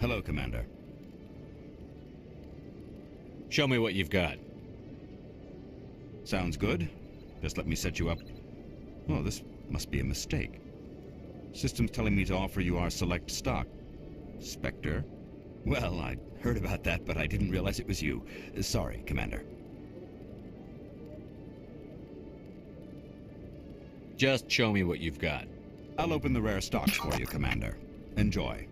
Hello, Commander. Show me what you've got. Sounds good. Just let me set you up. Oh, this must be a mistake. System's telling me to offer you our select stock. Spectre? Well, I heard about that, but I didn't realize it was you. Sorry, Commander. Just show me what you've got. I'll open the rare stocks for you, Commander. Enjoy.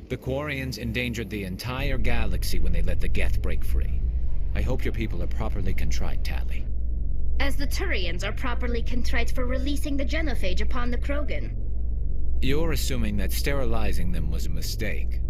The Quarians endangered the entire galaxy when they let the Geth break free. I hope your people are properly contrite, Tali. As the Turians are properly contrite for releasing the genophage upon the Krogan. You're assuming that sterilizing them was a mistake.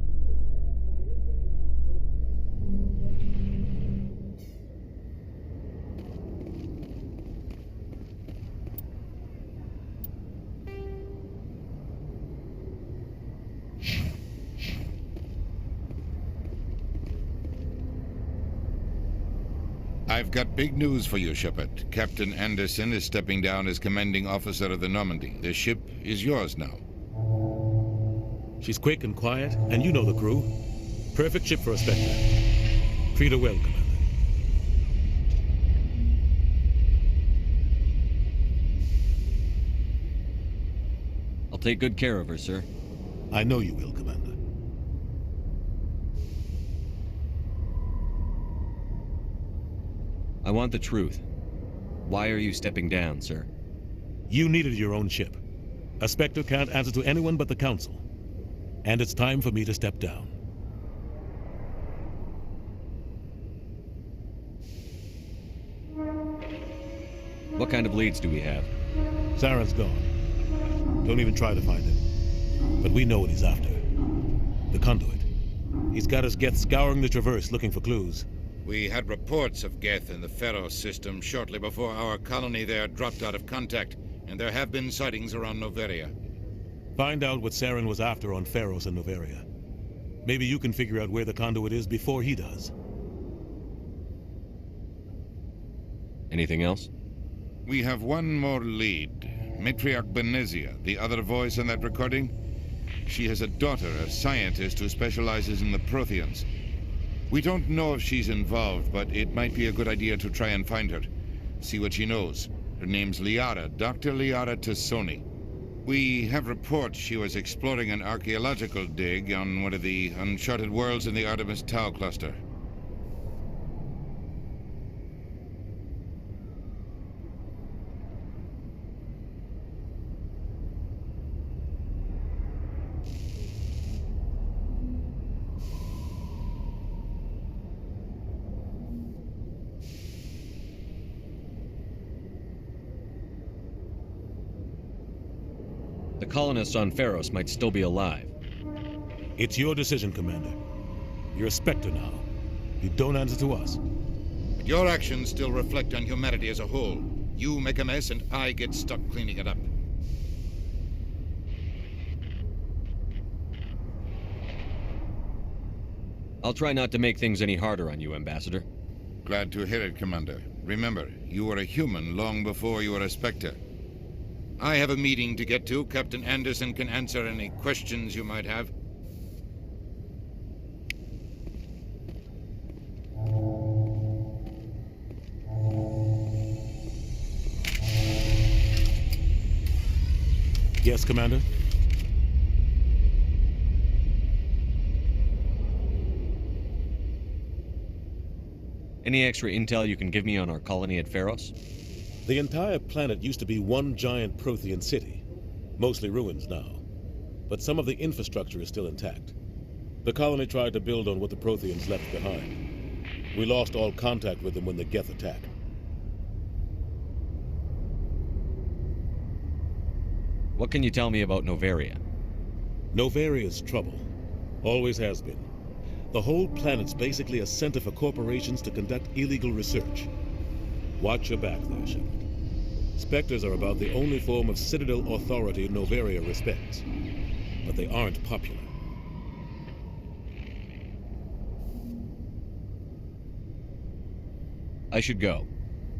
I've got big news for you, Shepard. Captain Anderson is stepping down as commanding officer of the Normandy. The ship is yours now. She's quick and quiet, and you know the crew. Perfect ship for a Spectre. Treat her well, Commander. I'll take good care of her, sir. I know you will, Commander. I want the truth. Why are you stepping down, sir? You needed your own ship. A Spectre can't answer to anyone but the Council. And it's time for me to step down. What kind of leads do we have? Saren's gone. Don't even try to find him. But we know what he's after. The Conduit. He's got us Geth scouring the Traverse looking for clues. We had reports of Geth in the Pharos system shortly before our colony there dropped out of contact, and there have been sightings around Noveria. Find out what Saren was after on Pharos and Noveria. Maybe you can figure out where the Conduit is before he does. Anything else? We have one more lead. Matriarch Benezia, the other voice in that recording. She has a daughter, a scientist who specializes in the Protheans. We don't know if she's involved, but it might be a good idea to try and find her. See what she knows. Her name's Liara, Dr. Liara Tassoni. We have reports she was exploring an archaeological dig on one of the uncharted worlds in the Artemis Tau cluster. The colonists on Pharos might still be alive. It's your decision, Commander. You're a Spectre now. You don't answer to us. But your actions still reflect on humanity as a whole. You make a mess and I get stuck cleaning it up. I'll try not to make things any harder on you, Ambassador. Glad to hear it, Commander. Remember, you were a human long before you were a Spectre. I have a meeting to get to. Captain Anderson can answer any questions you might have. Yes, Commander? Any extra intel you can give me on our colony at Pharos? The entire planet used to be one giant Prothean city. Mostly ruins now. But some of the infrastructure is still intact. The colony tried to build on what the Protheans left behind. We lost all contact with them when the Geth attacked. What can you tell me about Noveria? Noveria's trouble. Always has been. The whole planet's basically a center for corporations to conduct illegal research. Watch your back there, Shepard. Spectres are about the only form of Citadel authority Noveria respects. But they aren't popular. I should go.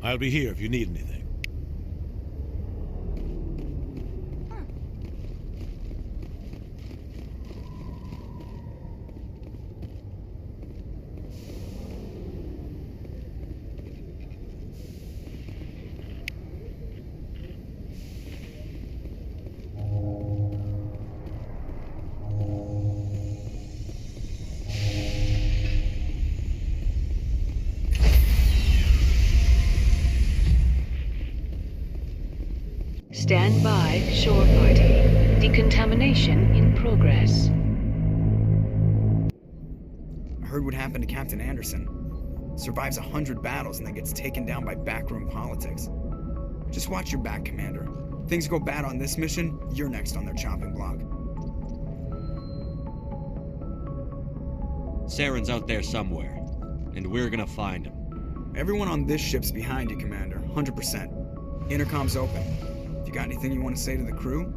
I'll be here if you need anything. Stand by, shore party. Decontamination in progress. Heard what happened to Captain Anderson. Survives 100 battles and then gets taken down by backroom politics. Just watch your back, Commander. Things go bad on this mission, you're next on their chopping block. Saren's out there somewhere, and we're gonna find him. Everyone on this ship's behind you, Commander. 100%. Intercom's open. If you got anything you want to say to the crew,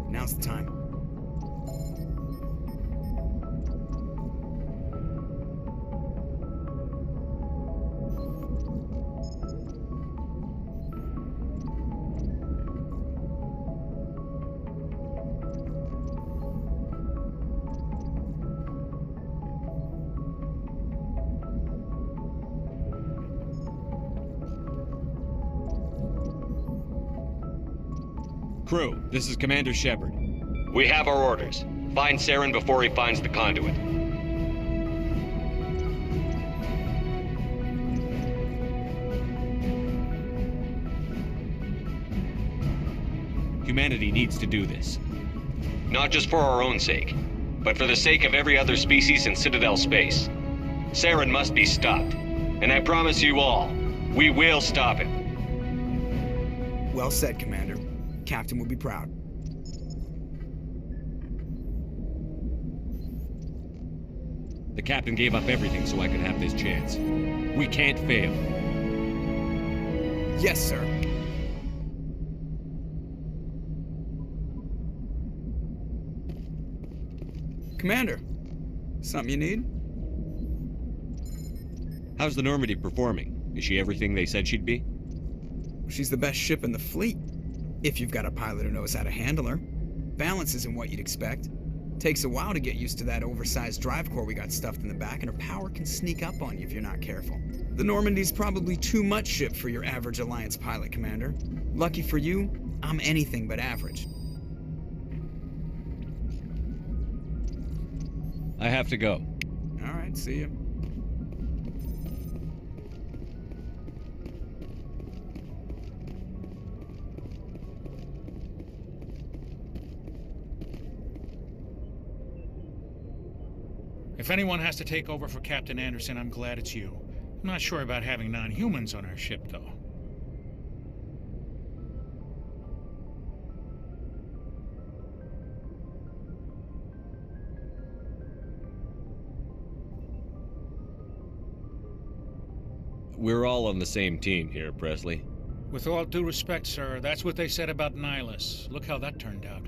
now's the time. Crew, this is Commander Shepard. We have our orders. Find Saren before he finds the conduit. Humanity needs to do this. Not just for our own sake, but for the sake of every other species in Citadel space. Saren must be stopped. And I promise you all, we will stop him. Well said, Commander. Captain will be proud. The captain gave up everything so I could have this chance. We can't fail. Yes, sir. Commander, something you need? How's the Normandy performing? Is she everything they said she'd be? She's the best ship in the fleet. If you've got a pilot who knows how to handle her. Balance isn't what you'd expect. Takes a while to get used to that oversized drive core we got stuffed in the back, and her power can sneak up on you if you're not careful. The Normandy's probably too much ship for your average Alliance pilot, Commander. Lucky for you, I'm anything but average. I have to go. All right, see ya. If anyone has to take over for Captain Anderson, I'm glad it's you. I'm not sure about having non-humans on our ship, though. We're all on the same team here, Presley. With all due respect, sir, that's what they said about Nihilus. Look how that turned out.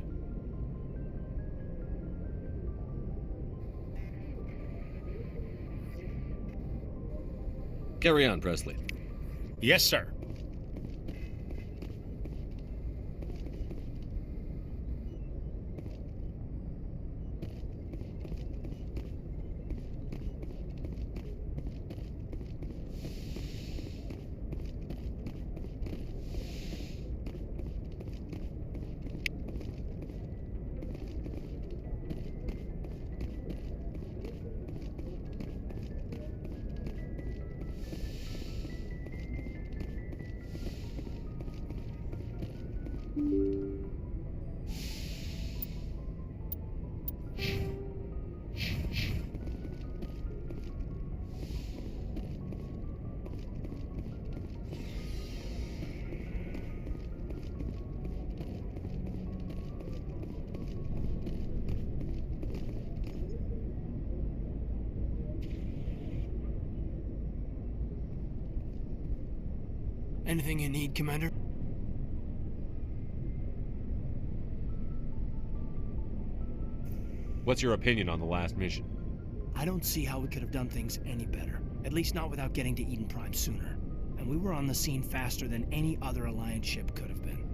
Carry on, Presley. Yes, sir. Anything you need, Commander? What's your opinion on the last mission? I don't see how we could have done things any better. At least not without getting to Eden Prime sooner. And we were on the scene faster than any other Alliance ship could have been.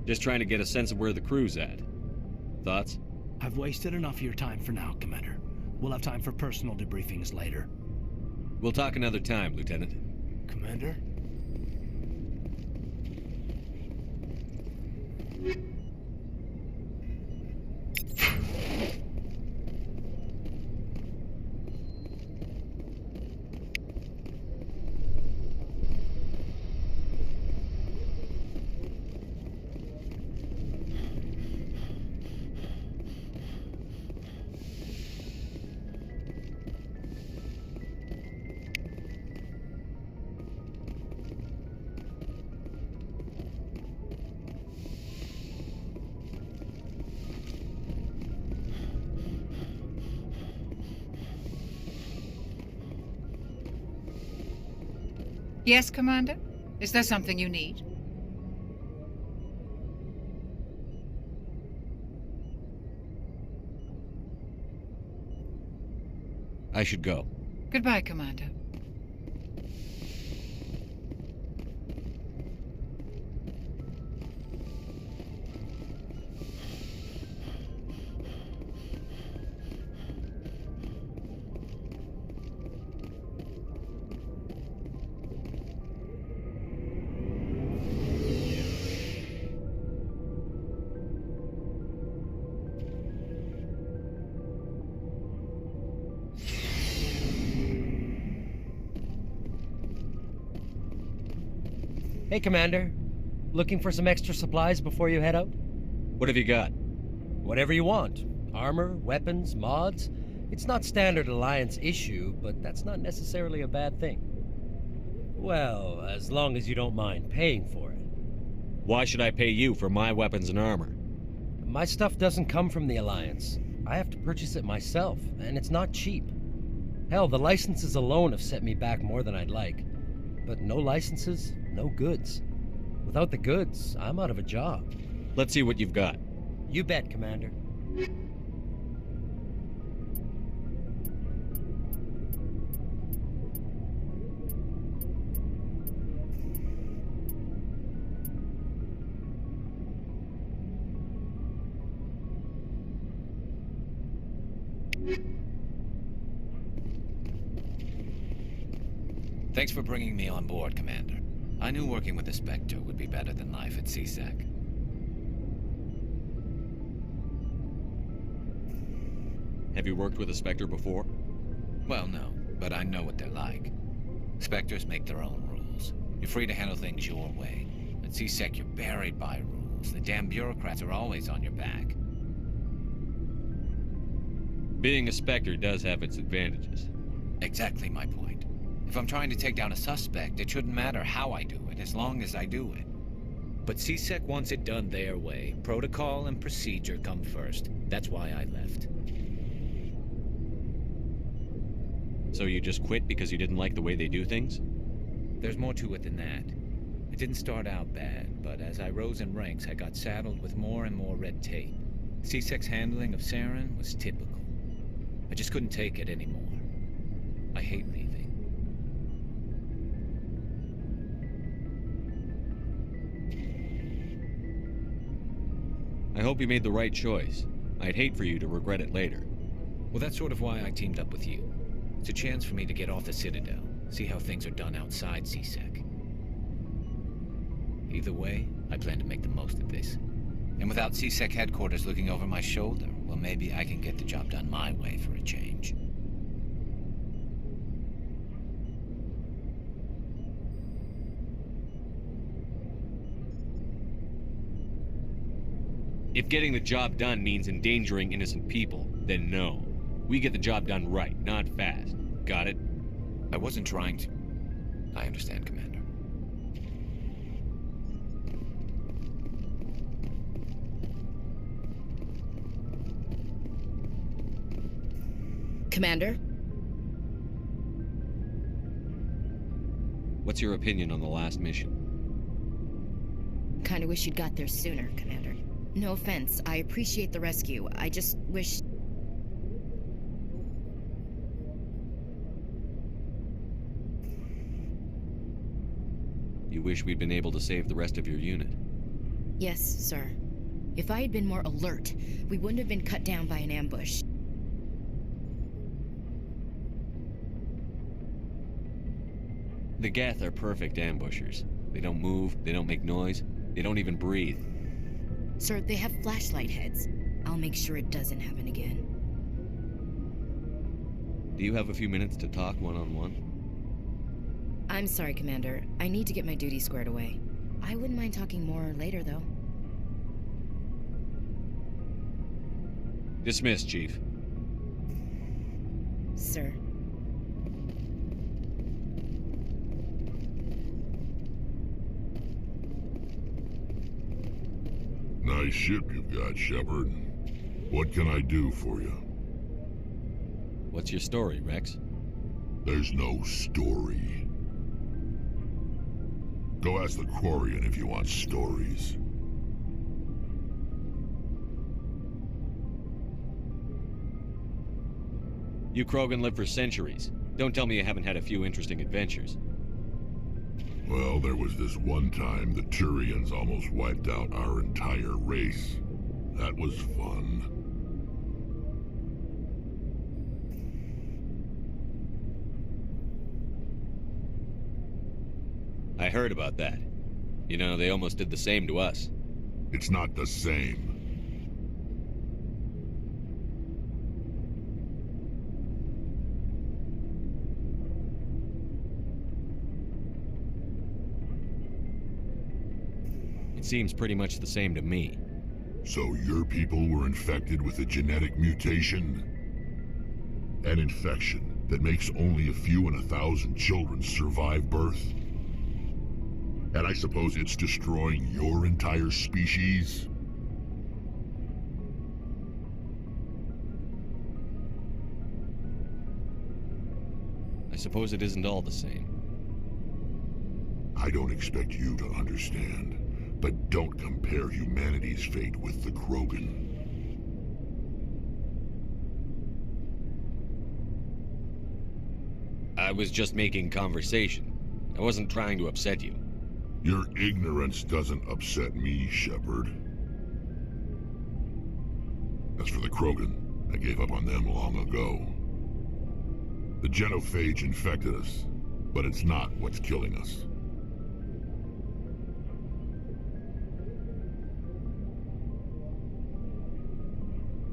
Just trying to get a sense of where the crew's at. Thoughts? I've wasted enough of your time for now, Commander. We'll have time for personal debriefings later. We'll talk another time, Lieutenant. Commander? Yes, Commander? Is there something you need? I should go. Goodbye, Commander. Hey, Commander. Looking for some extra supplies before you head out? What have you got? Whatever you want. Armor, weapons, mods. It's not standard Alliance issue, but that's not necessarily a bad thing. Well, as long as you don't mind paying for it. Why should I pay you for my weapons and armor? My stuff doesn't come from the Alliance. I have to purchase it myself, and it's not cheap. Hell, the licenses alone have set me back more than I'd like. But no licenses, no goods. Without the goods, I'm out of a job. Let's see what you've got. You bet, Commander. Thanks for bringing me on board, Commander. I knew working with the Spectre would be better than life at CSEC. Have you worked with a Spectre before? Well, no, but I know what they're like. Spectres make their own rules. You're free to handle things your way. At CSEC, you're buried by rules. The damn bureaucrats are always on your back. Being a Spectre does have its advantages. Exactly my point. If I'm trying to take down a suspect, it shouldn't matter how I do it, as long as I do it. But CSEC wants it done their way. Protocol and procedure come first. That's why I left. So you just quit because you didn't like the way they do things? There's more to it than that. It didn't start out bad, but as I rose in ranks, I got saddled with more and more red tape. CSEC's handling of Saren was typical. I just couldn't take it anymore. I hate leaving. I hope you made the right choice. I'd hate for you to regret it later. Well, that's sort of why I teamed up with you. It's a chance for me to get off the Citadel, see how things are done outside CSEC. Either way, I plan to make the most of this. And without CSEC headquarters looking over my shoulder, well, maybe I can get the job done my way for a change. If getting the job done means endangering innocent people, then no. We get the job done right, not fast. Got it? I wasn't trying to. I understand, Commander. Commander? What's your opinion on the last mission? Kinda wish you'd got there sooner, Commander. No offense, I appreciate the rescue. I just wish... You wish we'd been able to save the rest of your unit? Yes, sir. If I had been more alert, we wouldn't have been cut down by an ambush. The Geth are perfect ambushers. They don't move, they don't make noise, they don't even breathe. Sir, they have flashlight heads. I'll make sure it doesn't happen again. Do you have a few minutes to talk one-on-one? I'm sorry, Commander. I need to get my duty squared away. I wouldn't mind talking more later, though. Dismissed, Chief. Sir. Nice ship you've got, Shepard. What can I do for you? What's your story, Rex? There's no story. Go ask the Quarian if you want stories. You Krogan live for centuries. Don't tell me you haven't had a few interesting adventures. Well, there was this one time the Turians almost wiped out our entire race. That was fun. I heard about that. You know, they almost did the same to us. It's not the same. It seems pretty much the same to me. So your people were infected with a genetic mutation? An infection that makes only a few in 1,000 children survive birth? And I suppose it's destroying your entire species? I suppose it isn't all the same. I don't expect you to understand, but don't compare humanity's fate with the Krogan. I was just making conversation. I wasn't trying to upset you. Your ignorance doesn't upset me, Shepard. As for the Krogan, I gave up on them long ago. The genophage infected us, but it's not what's killing us.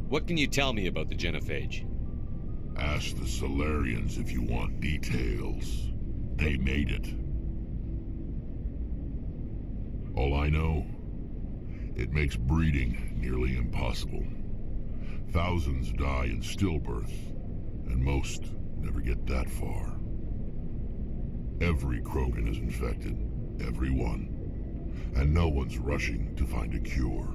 What can you tell me about the genophage? Ask the Solarians if you want details. They made it. All I know, it makes breeding nearly impossible. Thousands die in stillbirth, and most never get that far. Every Krogan is infected, every one, and no one's rushing to find a cure.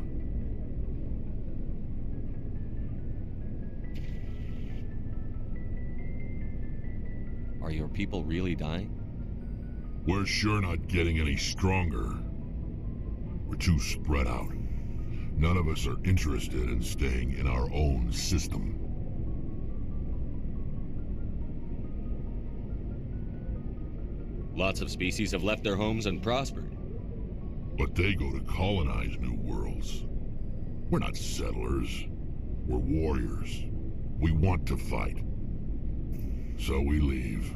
Are your people really dying? We're sure not getting any stronger. We're too spread out. None of us are interested in staying in our own system. Lots of species have left their homes and prospered. But they go to colonize new worlds. We're not settlers. We're warriors. We want to fight. So we leave.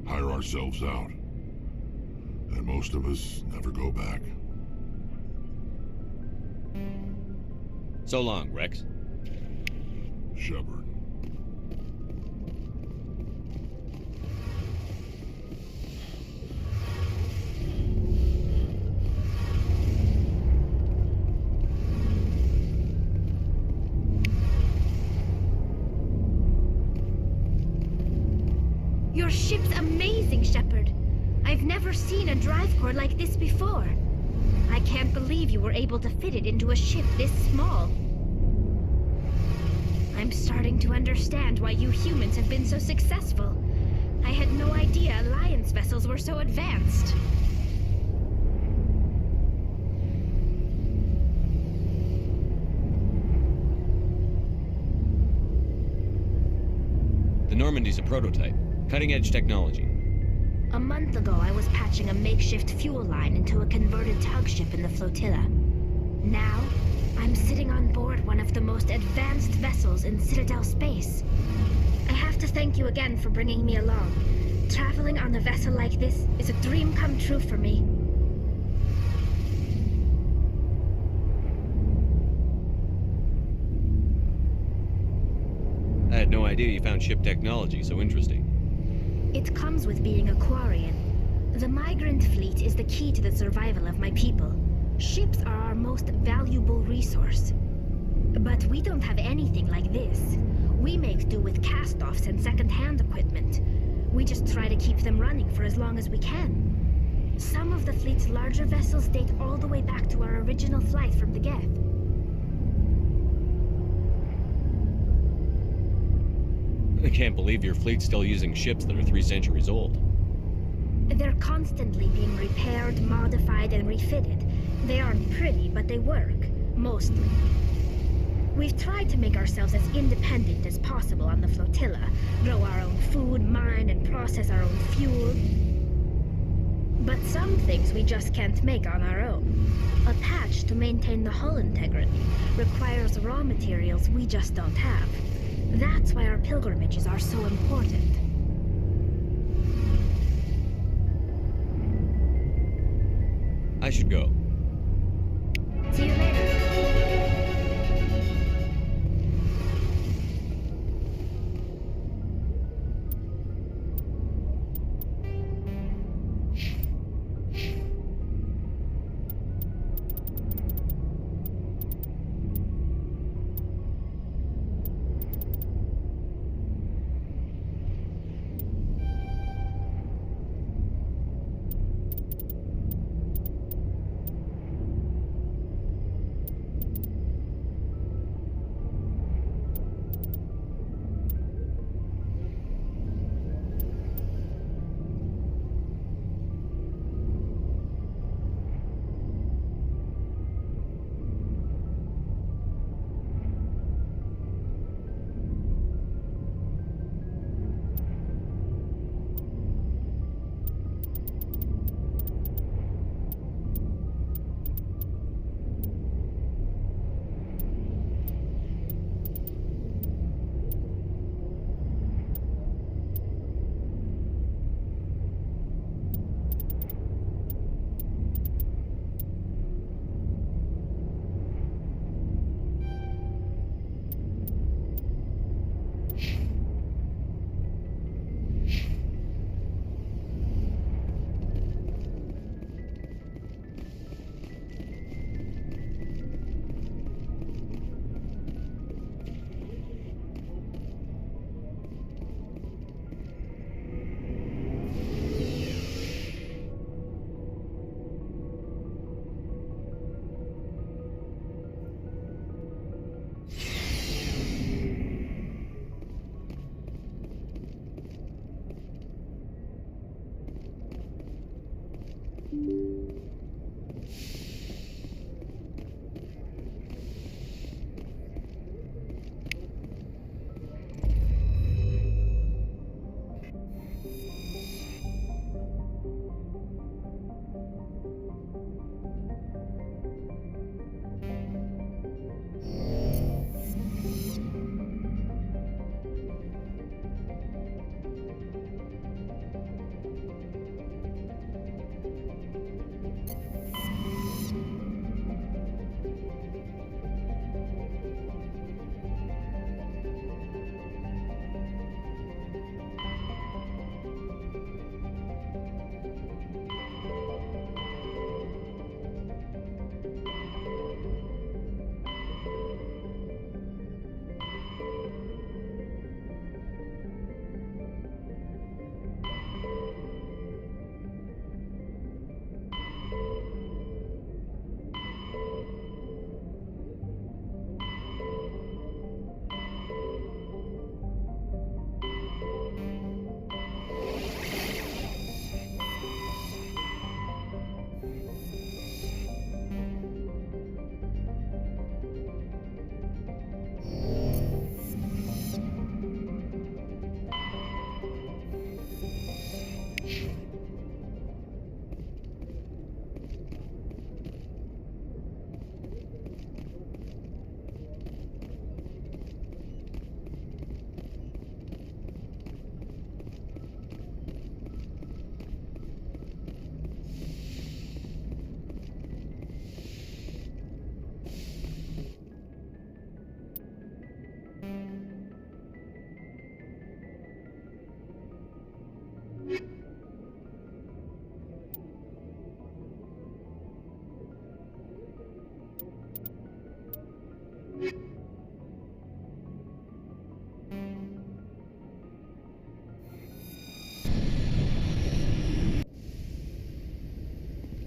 Hire ourselves out. And most of us never go back. So long, Rex. Shepard. Your ship's amazing, Shepard. I've never seen a drive core like this before. I can't believe you were able to fit it into a ship this small. I'm starting to understand why you humans have been so successful. I had no idea Alliance vessels were so advanced. The Normandy's a prototype. Cutting-edge technology. A month ago, I was patching a makeshift fuel line into a converted tug ship in the flotilla. Now, I'm sitting on board one of the most advanced vessels in Citadel space. I have to thank you again for bringing me along. Traveling on a vessel like this is a dream come true for me. I had no idea you found ship technology so interesting. It comes with being a Quarian. The migrant fleet is the key to the survival of my people. Ships are our most valuable resource. But we don't have anything like this. We make do with cast-offs and second-hand equipment. We just try to keep them running for as long as we can. Some of the fleet's larger vessels date all the way back to our original flight from the Geth. I can't believe your fleet's still using ships that are 3 centuries old. They're constantly being repaired, modified, and refitted. They aren't pretty, but they work. Mostly. We've tried to make ourselves as independent as possible on the flotilla. Grow our own food, mine, and process our own fuel. But some things we just can't make on our own. A patch to maintain the hull integrity requires raw materials we just don't have. That's why our pilgrimages are so important. I should go. See you later.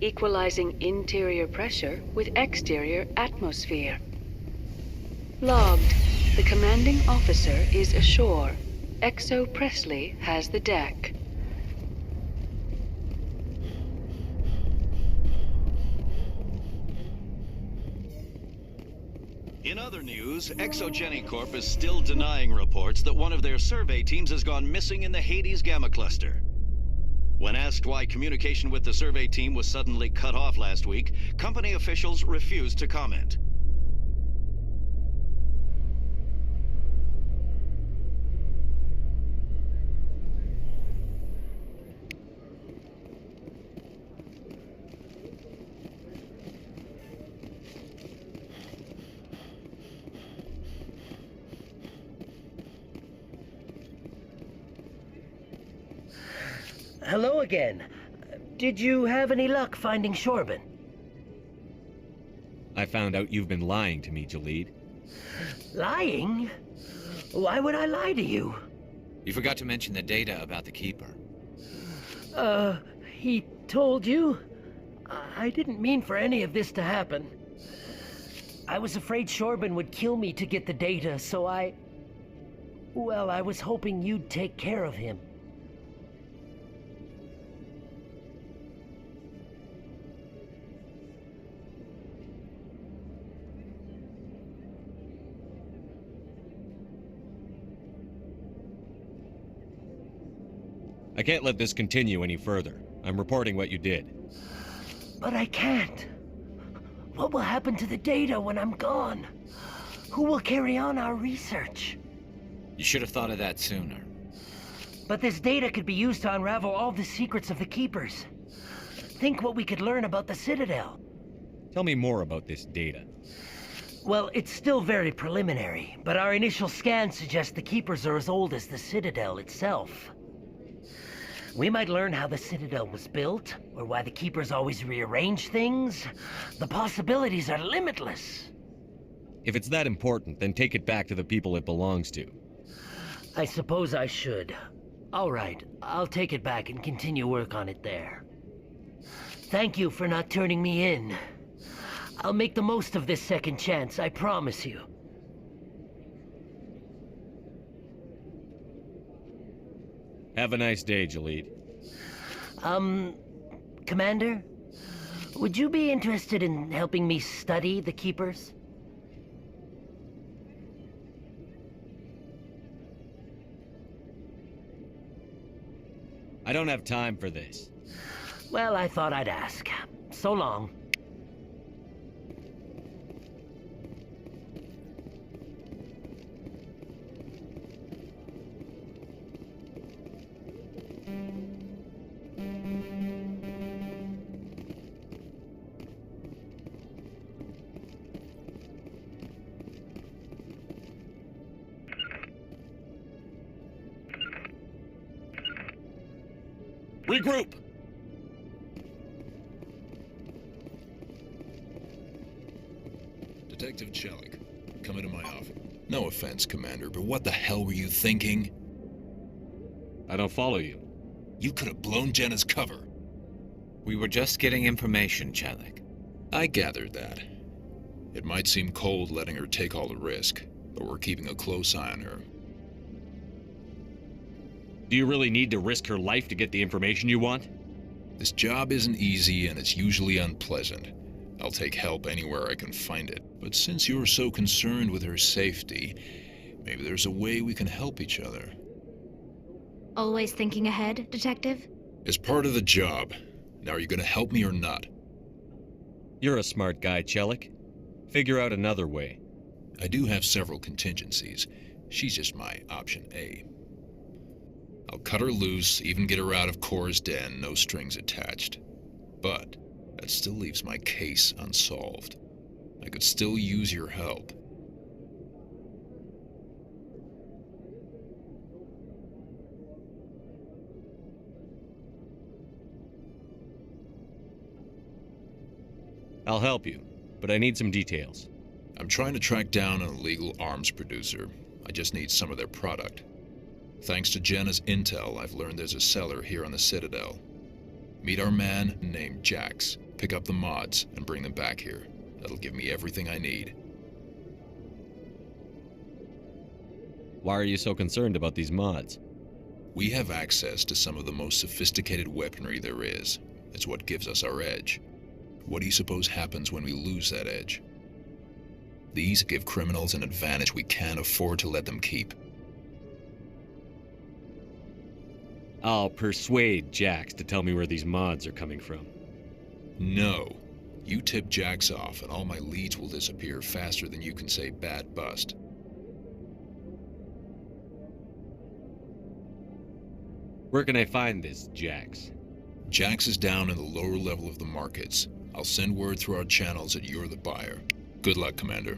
Equalizing interior pressure with exterior atmosphere. Logged. The commanding officer is ashore. Exo Presley has the deck. In other news, Exogeny Corp is still denying reports that one of their survey teams has gone missing in the Hades Gamma Cluster. When asked why communication with the survey team was suddenly cut off last week, company officials refused to comment. Hello again. Did you have any luck finding Shorban? I found out you've been lying to me, Jalid. Lying? Why would I lie to you? You forgot to mention the data about the Keeper. He told you? I didn't mean for any of this to happen. I was afraid Shorban would kill me to get the data, so well, I was hoping you'd take care of him. I can't let this continue any further. I'm reporting what you did. But I can't. What will happen to the data when I'm gone? Who will carry on our research? You should have thought of that sooner. But this data could be used to unravel all the secrets of the Keepers. Think what we could learn about the Citadel. Tell me more about this data. Well, it's still very preliminary, but our initial scans suggest the Keepers are as old as the Citadel itself. We might learn how the Citadel was built, or why the Keepers always rearrange things. The possibilities are limitless. If it's that important, then take it back to the people it belongs to. I suppose I should. All right, I'll take it back and continue work on it there. Thank you for not turning me in. I'll make the most of this second chance, I promise you. Have a nice day, Jalid. Commander? Would you be interested in helping me study the Keepers? I don't have time for this. Well, I thought I'd ask. So long. Regroup! Detective Chelik, come into my office. No offense, Commander, but what the hell were you thinking? I don't follow you. You could have blown Jenna's cover. We were just getting information, Chelik. I gathered that. It might seem cold letting her take all the risk, but we're keeping a close eye on her. Do you really need to risk her life to get the information you want? This job isn't easy and it's usually unpleasant. I'll take help anywhere I can find it. But since you're so concerned with her safety, maybe there's a way we can help each other. Always thinking ahead, Detective? As part of the job. Now are you gonna help me or not? You're a smart guy, Chelik. Figure out another way. I do have several contingencies. She's just my option A. I'll cut her loose, even get her out of Cora's den, no strings attached. But that still leaves my case unsolved. I could still use your help. I'll help you, but I need some details. I'm trying to track down an illegal arms producer. I just need some of their product. Thanks to Jenna's intel, I've learned there's a seller here on the Citadel. Meet our man named Jax, pick up the mods, and bring them back here. That'll give me everything I need. Why are you so concerned about these mods? We have access to some of the most sophisticated weaponry there is. It's what gives us our edge. What do you suppose happens when we lose that edge? These give criminals an advantage we can't afford to let them keep. I'll persuade Jax to tell me where these mods are coming from. No. You tip Jax off and all my leads will disappear faster than you can say bad bust. Where can I find this Jax? Jax is down in the lower level of the markets. I'll send word through our channels that you're the buyer. Good luck, Commander.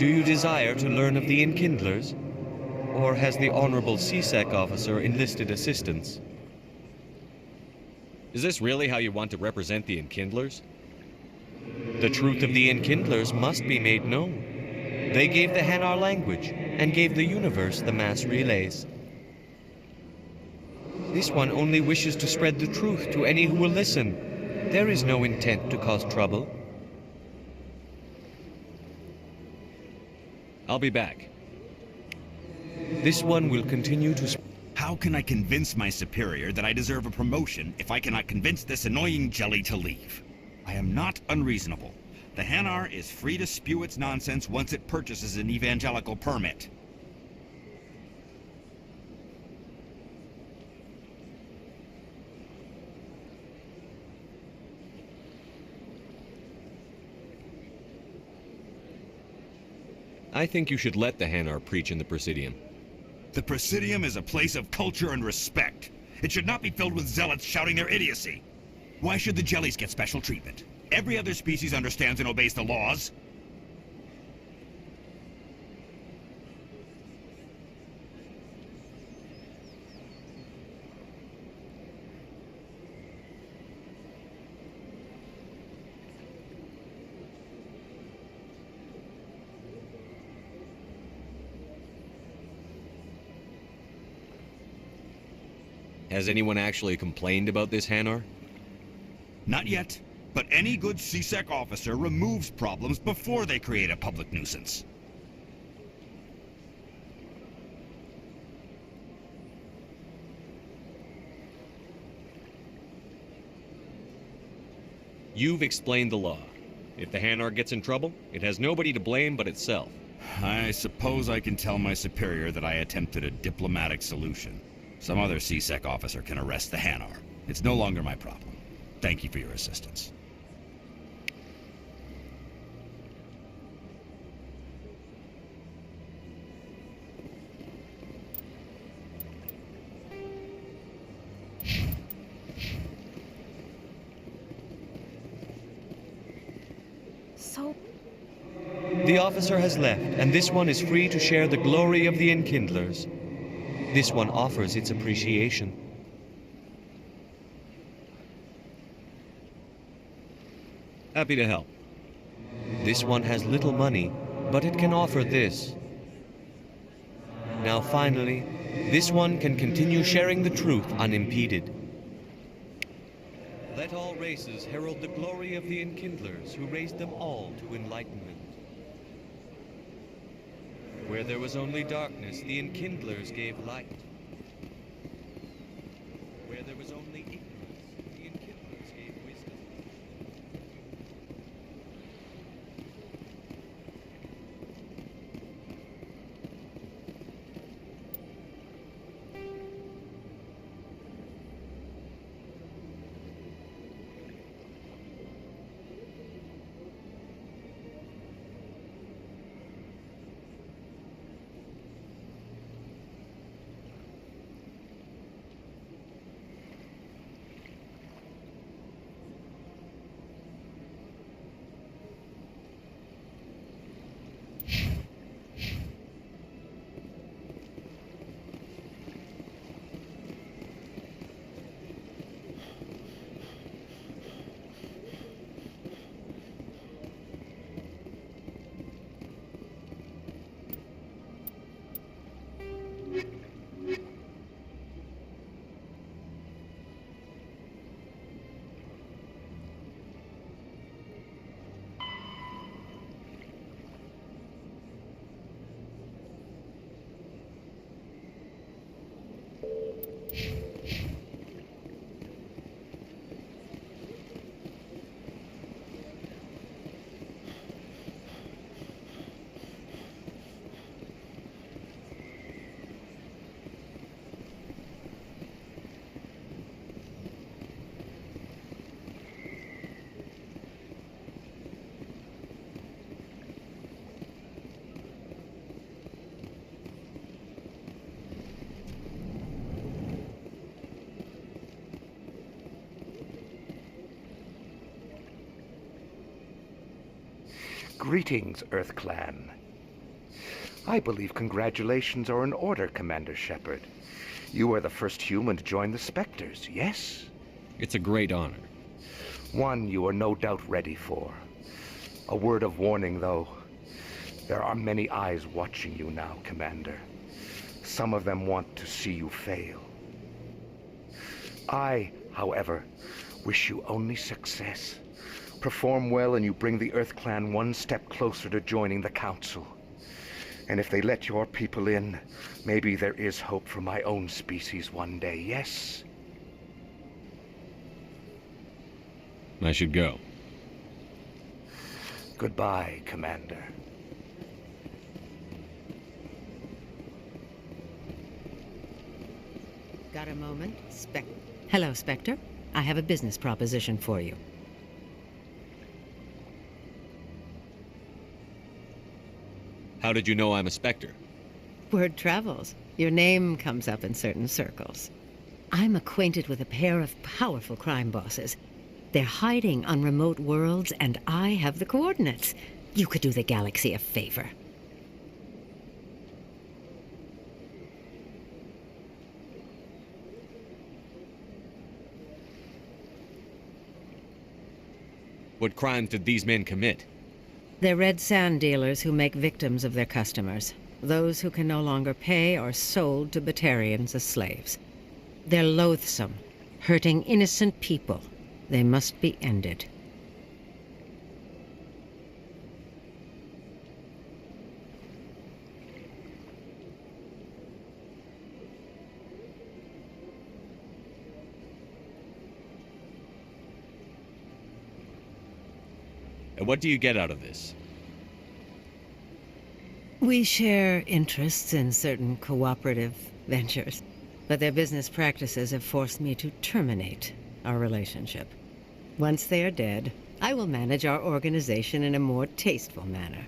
Do you desire to learn of the Enkindlers? Or has the Honorable CSEC officer enlisted assistance? Is this really how you want to represent the Enkindlers? The truth of the Enkindlers must be made known. They gave the Hanar language, and gave the universe the mass relays. This one only wishes to spread the truth to any who will listen. There is no intent to cause trouble. I'll be back. This one will continue to... How can I convince my superior that I deserve a promotion if I cannot convince this annoying jelly to leave? I am not unreasonable. The Hanar is free to spew its nonsense once it purchases an evangelical permit. I think you should let the Hanar preach in the Presidium. The Presidium is a place of culture and respect. It should not be filled with zealots shouting their idiocy. Why should the jellies get special treatment? Every other species understands and obeys the laws. Has anyone actually complained about this, Hanar? Not yet, but any good CSEC officer removes problems before they create a public nuisance. You've explained the law. If the Hanar gets in trouble, it has nobody to blame but itself. I suppose I can tell my superior that I attempted a diplomatic solution. Some other CSEC officer can arrest the Hanar. It's no longer my problem. Thank you for your assistance. So... The officer has left, and this one is free to share the glory of the Enkindlers. This one offers its appreciation. Happy to help. This one has little money, but it can offer this. Now finally, this one can continue sharing the truth unimpeded. Let all races herald the glory of the Enkindlers who raised them all to enlightenment. Where there was only darkness, the Enkindlers gave light. Where there was only ignorance, the Enkindlers gave wisdom. Greetings, Earth Clan. I believe congratulations are in order, Commander Shepard. You are the first human to join the Spectres, yes? It's a great honor. One you are no doubt ready for. A word of warning, though. There are many eyes watching you now, Commander. Some of them want to see you fail. I, however, wish you only success. Perform well and you bring the Earth Clan one step closer to joining the Council. And if they let your people in, maybe there is hope for my own species one day, yes? I should go. Goodbye, Commander. Got a moment? Hello, Spectre. I have a business proposition for you. How did you know I'm a Spectre? Word travels. Your name comes up in certain circles. I'm acquainted with a pair of powerful crime bosses. They're hiding on remote worlds, and I have the coordinates. You could do the galaxy a favor. What crimes did these men commit? They're red sand dealers who make victims of their customers. Those who can no longer pay are sold to Batarians as slaves. They're loathsome, hurting innocent people. They must be ended. And what do you get out of this? We share interests in certain cooperative ventures, but their business practices have forced me to terminate our relationship. Once they are dead, I will manage our organization in a more tasteful manner.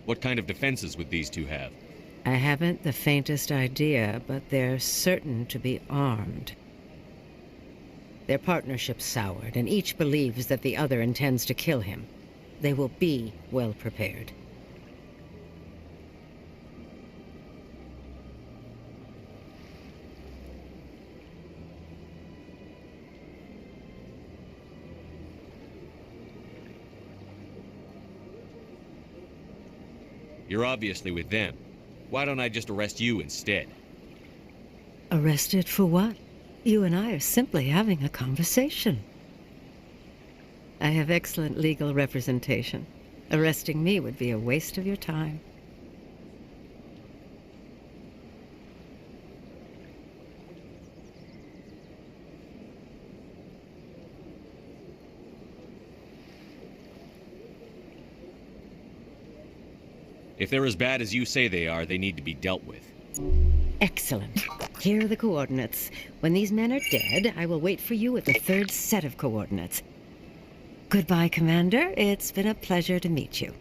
What kind of defenses would these two have? I haven't the faintest idea, but they're certain to be armed. Their partnership's soured, and each believes that the other intends to kill him. They will be well prepared. You're obviously with them. Why don't I just arrest you instead? Arrested for what? You and I are simply having a conversation. I have excellent legal representation. Arresting me would be a waste of your time. If they're as bad as you say they are, they need to be dealt with. Excellent. Here are the coordinates. When these men are dead, I will wait for you at the third set of coordinates. Goodbye, Commander. It's been a pleasure to meet you.